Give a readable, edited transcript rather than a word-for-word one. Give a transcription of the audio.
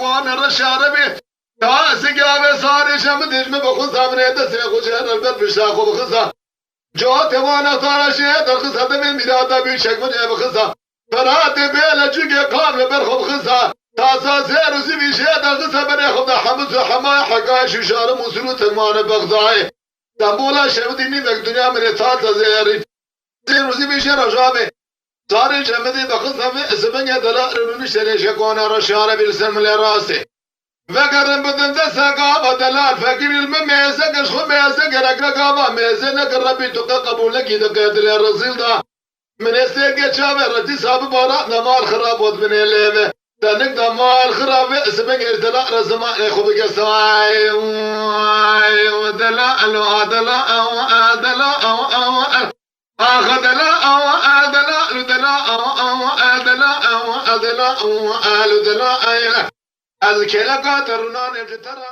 قوان الرشاربي تاسق يا صار شم دش में बखुसा बने दसे कुछ है नलबत बिशा को बखुसा जो तवाना तारा शे दखसा में मिरादा भी शक में बखुसा फरात बेल जुगे काम برخ बखुसा تاسا زير وزبي شي دخسا بني خدا حمد حما حقاش شار مسلو تمان بغداي دمولا شمديني بك دنيا من تاسا زير زير وزبي شي رجابي صار شمدي بخصا في اسبنيا دلال ونشتري شكونا رشاره بالسلم لراسي فكرن بدن دسقا دلال فكر المميزه كشخ ميزه كرقا ميزه نقربي تقبل لك دقات الرسول ده من استيقظ شاب رتي صاب بارا نمار خراب ود من الليله تنك دمار خراب اسمك ارتلا رزما خوبك سواي ودلا الو ادلا او ادلا او اخذ لا او ادلا لدلا او ادلا او ادلا او الدلا اذكر قاترنا نجترى